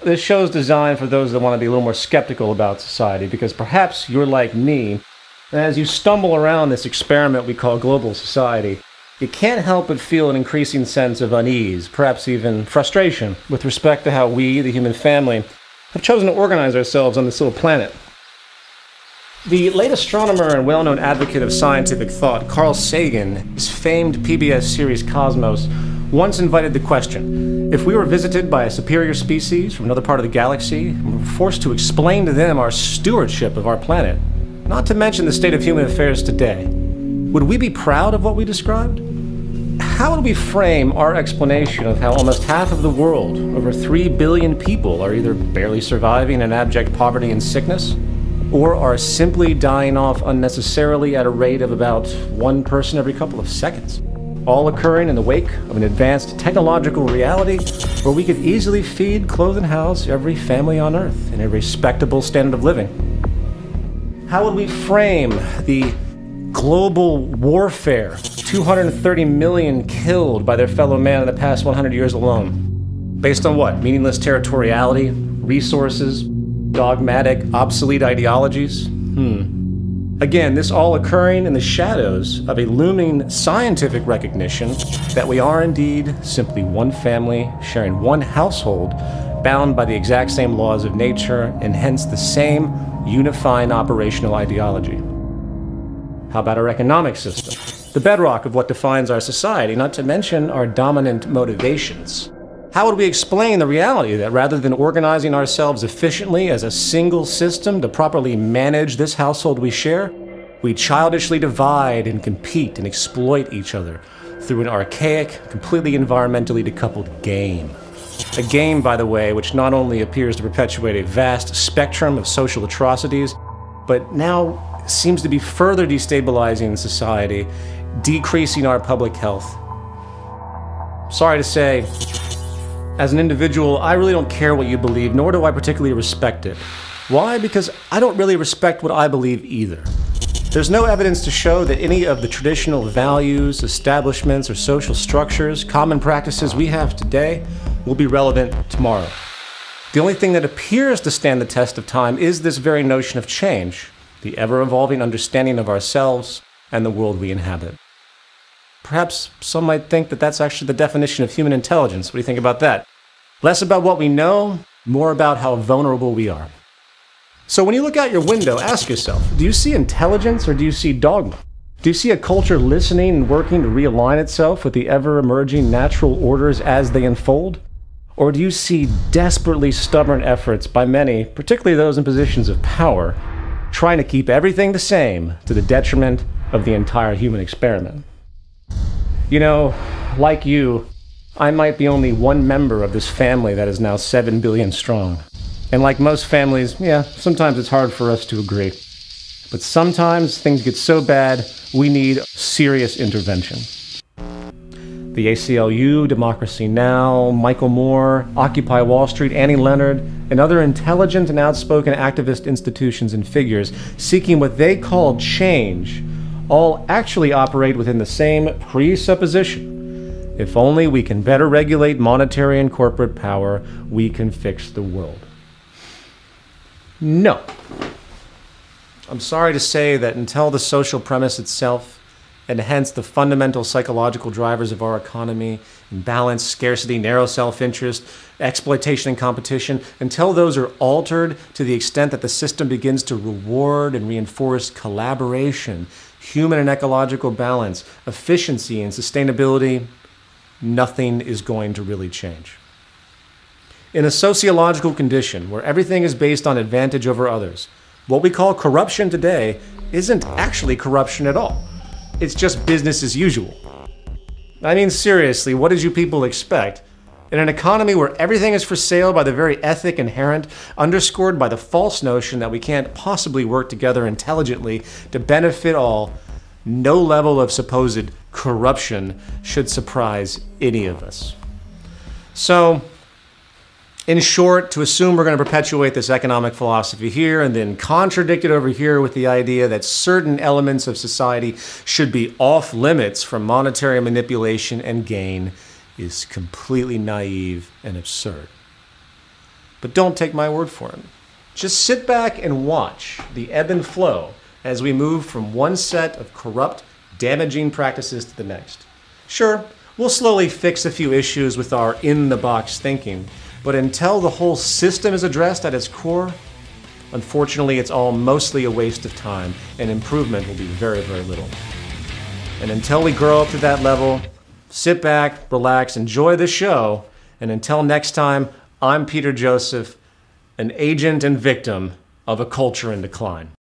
This show is designed for those that want to be a little more skeptical about society, because perhaps you're like me, and as you stumble around this experiment we call global society, you can't help but feel an increasing sense of unease, perhaps even frustration, with respect to how we, the human family, have chosen to organize ourselves on this little planet. The late astronomer and well-known advocate of scientific thought, Carl Sagan, his famed PBS series Cosmos, once invited the question: if we were visited by a superior species from another part of the galaxy and were forced to explain to them our stewardship of our planet, not to mention the state of human affairs today, would we be proud of what we described? How would we frame our explanation of how almost half of the world, over 3 billion people, are either barely surviving in abject poverty and sickness, or are simply dying off unnecessarily at a rate of about one person every couple of seconds, all occurring in the wake of an advanced technological reality where we could easily feed, clothe, and house every family on Earth in a respectable standard of living? How would we frame the global warfare, 230 million killed by their fellow man in the past 100 years alone? Based on what? Meaningless territoriality, resources, dogmatic, obsolete ideologies? Again, this all occurring in the shadows of a looming scientific recognition that we are indeed simply one family, sharing one household, bound by the exact same laws of nature, and hence the same unifying operational ideology. How about our economic system? The bedrock of what defines our society, not to mention our dominant motivations. How would we explain the reality that rather than organizing ourselves efficiently as a single system to properly manage this household we share, we childishly divide and compete and exploit each other through an archaic, completely environmentally decoupled game? A game, by the way, which not only appears to perpetuate a vast spectrum of social atrocities, but now seems to be further destabilizing society, decreasing our public health. Sorry to say, as an individual, I really don't care what you believe, nor do I particularly respect it. Why? Because I don't really respect what I believe either. There's no evidence to show that any of the traditional values, establishments, or social structures, common practices we have today will be relevant tomorrow. The only thing that appears to stand the test of time is this very notion of change, the ever-evolving understanding of ourselves and the world we inhabit. Perhaps some might think that that's actually the definition of human intelligence. What do you think about that? Less about what we know, more about how vulnerable we are. So when you look out your window, ask yourself, do you see intelligence or do you see dogma? Do you see a culture listening and working to realign itself with the ever-emerging natural orders as they unfold? Or do you see desperately stubborn efforts by many, particularly those in positions of power, trying to keep everything the same to the detriment of the entire human experiment? You know, like you, I might be only one member of this family that is now 7 billion strong. And like most families, yeah, sometimes it's hard for us to agree. But sometimes things get so bad, we need serious intervention. The ACLU, Democracy Now!, Michael Moore, Occupy Wall Street, Annie Leonard, and other intelligent and outspoken activist institutions and figures seeking what they call change all actually operate within the same presupposition. If only we can better regulate monetary and corporate power, we can fix the world. No. I'm sorry to say that until the social premise itself, and hence the fundamental psychological drivers of our economy, imbalance, scarcity, narrow self-interest, exploitation and competition, until those are altered to the extent that the system begins to reward and reinforce collaboration, human and ecological balance, efficiency and sustainability, nothing is going to really change. In a sociological condition where everything is based on advantage over others, what we call corruption today isn't actually corruption at all. It's just business as usual. I mean, seriously, what did you people expect? In an economy where everything is for sale by the very ethic inherent, underscored by the false notion that we can't possibly work together intelligently to benefit all, no level of supposed corruption should surprise any of us. So, in short, to assume we're going to perpetuate this economic philosophy here and then contradict it over here with the idea that certain elements of society should be off limits from monetary manipulation and gain is completely naive and absurd. But don't take my word for it. Just sit back and watch the ebb and flow as we move from one set of corrupt, damaging practices to the next. Sure, we'll slowly fix a few issues with our in-the-box thinking, but until the whole system is addressed at its core, unfortunately, it's all mostly a waste of time, and improvement will be very, very little. And until we grow up to that level, sit back, relax, enjoy the show, and until next time, I'm Peter Joseph, an agent and victim of a culture in decline.